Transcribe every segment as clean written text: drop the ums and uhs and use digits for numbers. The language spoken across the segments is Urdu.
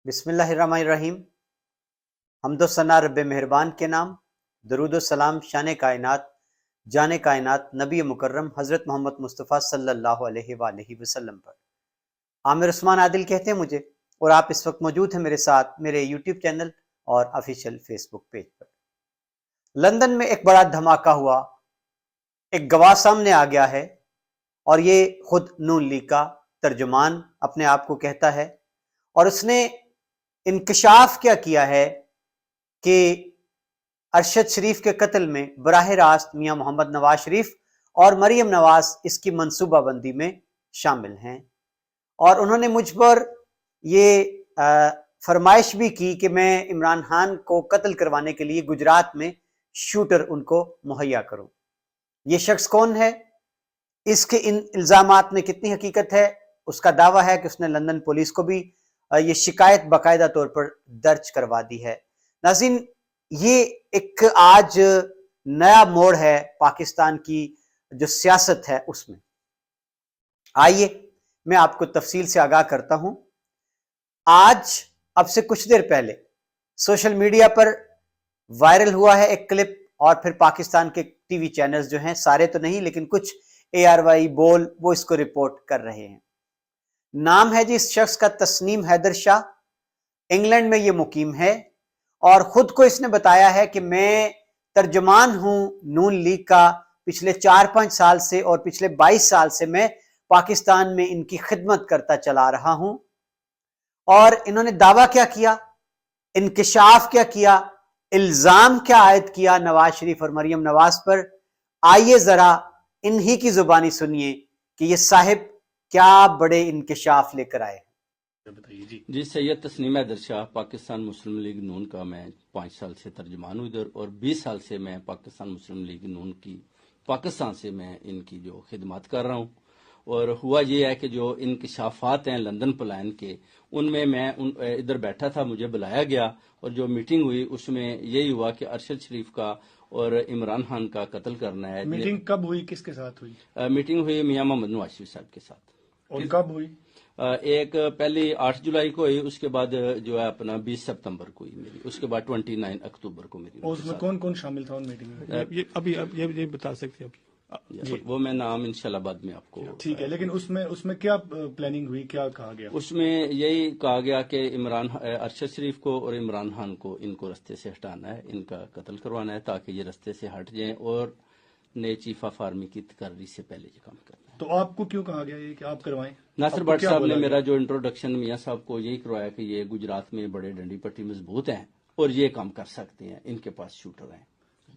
بسم اللہ الرحمن الرحیم۔ حمد و ثنا رب مہربان کے نام، درود و سلام شان کائنات جان کائنات نبی مکرم حضرت محمد مصطفیٰ صلی اللہ علیہ وآلہ وسلم پر۔ عامر عثمان عادل کہتے ہیں مجھے، اور آپ اس وقت موجود ہیں میرے ساتھ میرے یوٹیوب چینل اور آفیشیل فیس بک پیج پر۔ لندن میں ایک بڑا دھماکہ ہوا، ایک گواہ سامنے آ گیا ہے، اور یہ خود نون لیگ کا ترجمان اپنے آپ کو کہتا ہے، اور اس نے انکشاف کیا ہے کہ ارشد شریف کے قتل میں براہ راست میاں محمد نواز شریف اور مریم نواز اس کی منصوبہ بندی میں شامل ہیں۔ اور انہوں نے مجھ پر یہ فرمائش بھی کی کہ میں عمران خان کو قتل کروانے کے لیے گجرات میں شوٹر ان کو مہیا کروں۔ یہ شخص کون ہے، اس کے ان الزامات میں کتنی حقیقت ہے، اس کا دعویٰ ہے کہ اس نے لندن پولیس کو بھی یہ شکایت باقاعدہ طور پر درج کروا دی ہے۔ ناظرین، یہ ایک آج نیا موڑ ہے پاکستان کی جو سیاست ہے اس میں۔ آئیے میں آپ کو تفصیل سے آگاہ کرتا ہوں۔ آج اب سے کچھ دیر پہلے سوشل میڈیا پر وائرل ہوا ہے ایک کلپ، اور پھر پاکستان کے ٹی وی چینلز جو ہیں، سارے تو نہیں لیکن کچھ ARY بول وہ اس کو رپورٹ کر رہے ہیں۔ نام ہے جی اس شخص کا تسنیم حیدر شاہ، انگلینڈ میں یہ مقیم ہے، اور خود کو اس نے بتایا ہے کہ میں ترجمان ہوں نون لیگ کا، پچھلے 4-5 سال سے اور پچھلے 22 سال سے میں پاکستان میں ان کی خدمت کرتا چلا رہا ہوں۔ اور انہوں نے دعویٰ کیا، انکشاف کیا، الزام کیا عائد کیا نواز شریف اور مریم نواز پر۔ آئیے ذرا انہی کی زبانی سنیے کہ یہ صاحب کیا بڑے انکشاف لے کر آئے۔ جی سید تسنیم حیدر شاہ، پاکستان مسلم لیگ نون کا میں 5 سال سے ترجمان ہوں ادھر، اور 20 سال سے میں پاکستان مسلم لیگ نون کی پاکستان سے میں ان کی جو خدمات کر رہا ہوں۔ اور ہوا یہ ہے کہ جو انکشافات ہیں لندن پلان کے، ان میں ادھر بیٹھا تھا، مجھے بلایا گیا، اور جو میٹنگ ہوئی اس میں یہی ہوا کہ ارشد شریف کا اور عمران خان کا قتل کرنا ہے۔ میٹنگ کب ہوئی، کس کے ساتھ ہوئی؟ میٹنگ ہوئی میاں محمد نواز شریف صاحب کے ساتھ۔ اور کب ہوئی؟ ایک پہلی 8 جولائی کو ہوئی، اس کے بعد جو ہے اپنا 20 ستمبر کو ہوئی میری، اس کے بعد 29 اکتوبر کو میری۔ اور اس میں کون کون شامل تھا ان میٹنگ میں؟ ابھی یہ بتا سکتے ہیں وہ میں نام انشاءاللہ بعد میں آپ کو۔ ٹھیک ہے، لیکن اس میں کیا پلاننگ ہوئی، کیا کہا گیا؟ اس میں یہی کہا گیا کہ ارشد شریف کو اور عمران خان کو ان کو رستے سے ہٹانا ہے، ان کا قتل کروانا ہے تاکہ یہ رستے سے ہٹ جائیں اور نئے چیف آف آرمی کی تقرری سے پہلے یہ کام کرنا ہے۔ تو آپ کو کیوں کہا گیا یہ کہ آپ کروائیں؟ ناصر بٹ صاحب نے میرا جو انٹروڈکشن میاں صاحب کو یہی کروایا کہ یہ گجرات میں بڑے ڈنڈی پٹی مضبوط ہیں اور یہ کام کر سکتے ہیں، ان کے پاس شوٹر ہیں۔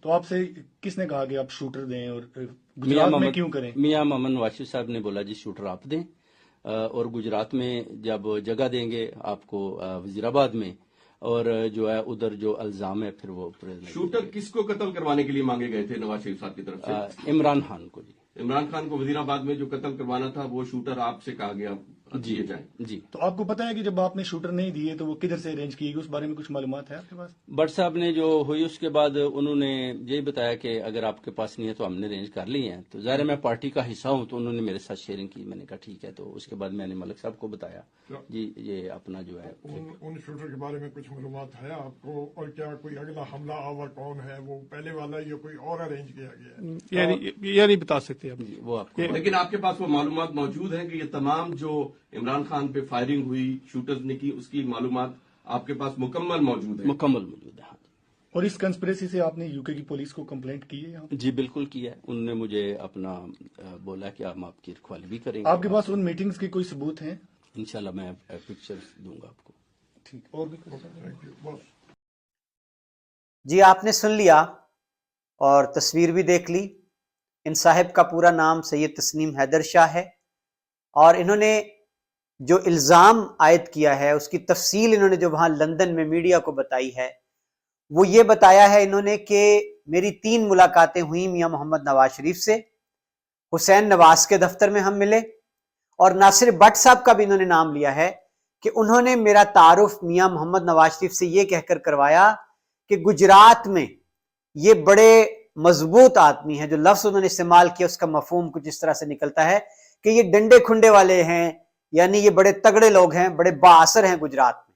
تو آپ سے کس نے کہا کہ آپ شوٹر دیں اور گجرات میں کیوں کریں؟ میاں محمد نواز شریف صاحب نے بولا جی شوٹر آپ دیں، اور گجرات میں جب جگہ دیں گے آپ کو وزیر آباد میں، اور جو ہے ادھر جو الزام ہے پھر وہ شوٹر کس کو قتل کروانے کے لیے مانگے گئے تھے نواز شریف صاحب کی طرف سے؟ عمران خان کو۔ جی عمران خان کو وزیر آباد میں جو قتل کروانا تھا وہ شوٹر آپ سے کہا گیا دیے جائیں۔ جی تو آپ کو پتا ہے کہ جب آپ نے شوٹر نہیں دیے تو وہ کدھر سے ارینج کیے گی، اس بارے میں کچھ معلومات ہے آپ کے پاس؟ بٹ صاحب نے جو ہوئی اس کے بعد انہوں نے یہی بتایا کہ اگر آپ کے پاس نہیں ہے تو ہم نے ارینج کر لی ہیں، تو ظاہر میں پارٹی کا حصہ ہوں تو انہوں نے میرے ساتھ شیئرنگ کی، میں نے کہا ٹھیک ہے۔ تو اس کے بعد میں نے ملک صاحب کو بتایا جی یہ اپنا جو ہے ان شوٹر کے بارے میں کچھ معلومات ہے آپ کو، اور کیا کوئی اگلا حملہ آور کون ہے، وہ پہلے والا یا کوئی اور ارینج کیا گیا ہے؟ یہ نہیں بتا سکتے آپ۔ وہ آپ کو، لیکن آپ کے پاس وہ معلومات موجود ہیں کہ یہ تمام جو عمران خان پہ فائرنگ ہوئی شوٹرز نے کی، اس کی معلومات آپ کے پاس مکمل موجود ہے؟ مکمل موجود ہے، ہاں جی۔ اور اس کنسپریسی سے آپ نے UK کی پولیس کو کمپلینٹ کی ہے یہاں؟ جی بالکل کیا ہے، انہوں نے مجھے اپنا بولا کہ ہم آپ کی رکھوالی بھی کریں گے۔ آپ کے پاس ان میٹنگز کے کوئی ثبوت ہیں؟ انشاءاللہ میں پکچرز دوں گا آپ کو۔ ٹھیک، اور بھی جی آپ نے سن لیا اور تصویر بھی دیکھ لی۔ ان صاحب کا پورا نام سید تسنیم حیدر شاہ ہے، اور انہوں نے جو الزام عائد کیا ہے اس کی تفصیل انہوں نے جو وہاں لندن میں میڈیا کو بتائی ہے، وہ یہ بتایا ہے انہوں نے کہ میری 3 ملاقاتیں ہوئیں میاں محمد نواز شریف سے، حسین نواز کے دفتر میں ہم ملے، اور ناصر بٹ صاحب کا بھی انہوں نے نام لیا ہے کہ انہوں نے میرا تعارف میاں محمد نواز شریف سے یہ کہہ کر کروایا کہ گجرات میں یہ بڑے مضبوط آدمی ہیں۔ جو لفظ انہوں نے استعمال کیا اس کا مفہوم کچھ اس طرح سے نکلتا ہے کہ یہ ڈنڈے کھنڈے والے ہیں، یعنی یہ بڑے تگڑے لوگ ہیں، بڑے بااثر ہیں گجرات میں۔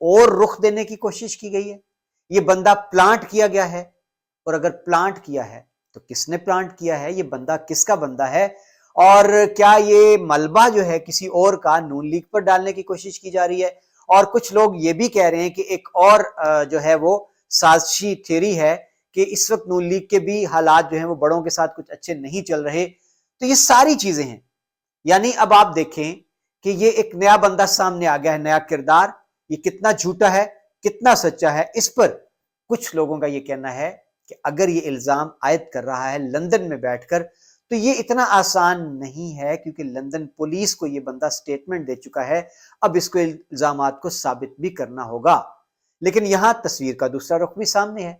اور رخ دینے کی کوشش کی گئی ہے؟ یہ بندہ پلانٹ کیا گیا ہے، اور اگر پلانٹ کیا ہے تو کس نے پلانٹ کیا ہے؟ یہ بندہ کس کا بندہ ہے؟ اور کیا یہ ملبہ جو ہے کسی اور کا نون لیگ پر ڈالنے کی کوشش کی جا رہی ہے؟ اور کچھ لوگ یہ بھی کہہ رہے ہیں کہ ایک اور جو ہے وہ سازشی تھیوری ہے کہ اس وقت نون لیگ کے بھی حالات جو ہیں وہ بڑوں کے ساتھ کچھ اچھے نہیں چل رہے۔ تو یہ ساری چیزیں ہیں، یعنی اب آپ دیکھیں کہ یہ ایک نیا بندہ سامنے آ گیا ہے، نیا کردار، یہ کتنا جھوٹا ہے، کتنا سچا ہے، اس پر کچھ لوگوں کا یہ کہنا ہے کہ اگر یہ الزام عائد کر رہا ہے لندن میں بیٹھ کر تو یہ اتنا آسان نہیں ہے، کیونکہ لندن پولیس کو یہ بندہ سٹیٹمنٹ دے چکا ہے، اب اس کو الزامات کو ثابت بھی کرنا ہوگا۔ لیکن یہاں تصویر کا دوسرا رخ بھی سامنے ہے،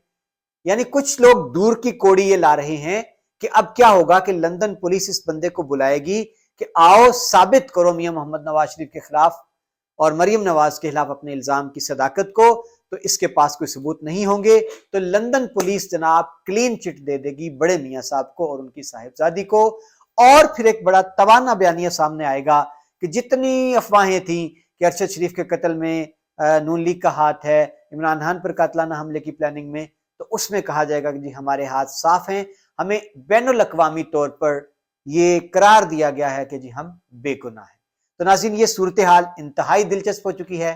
یعنی کچھ لوگ دور کی کوڑی یہ لا رہے ہیں کہ اب کیا ہوگا کہ لندن پولیس اس بندے کو بلائے گی کہ آؤ ثابت کرو میاں محمد نواز شریف کے خلاف اور مریم نواز کے خلاف اپنے الزام کی صداقت کو، تو اس کے پاس کوئی ثبوت نہیں ہوں گے، تو لندن پولیس جناب کلین چٹ دے دے گی بڑے میاں صاحب کو اور ان کی صاحبزادی کو، اور پھر ایک بڑا توانا بیانیہ سامنے آئے گا کہ جتنی افواہیں تھیں کہ ارشد شریف کے قتل میں نون لیگ کا ہاتھ ہے، عمران خان پر قاتلانہ حملے کی پلاننگ میں، تو اس میں کہا جائے گا کہ جی ہمارے ہاتھ صاف ہیں، ہمیں بین الاقوامی طور پر یہ قرار دیا گیا ہے کہ جی ہم بے گناہ ہیں۔ تو ناظرین، یہ صورتحال انتہائی دلچسپ ہو چکی ہے،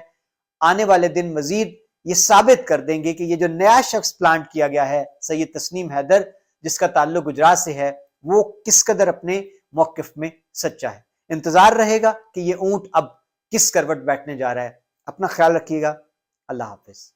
آنے والے دن مزید یہ ثابت کر دیں گے کہ یہ جو نیا شخص پلانٹ کیا گیا ہے سید تسنیم حیدر، جس کا تعلق گجرات سے ہے، وہ کس قدر اپنے موقف میں سچا ہے۔ انتظار رہے گا کہ یہ اونٹ اب کس کروٹ بیٹھنے جا رہا ہے۔ اپنا خیال رکھیے گا، اللہ حافظ۔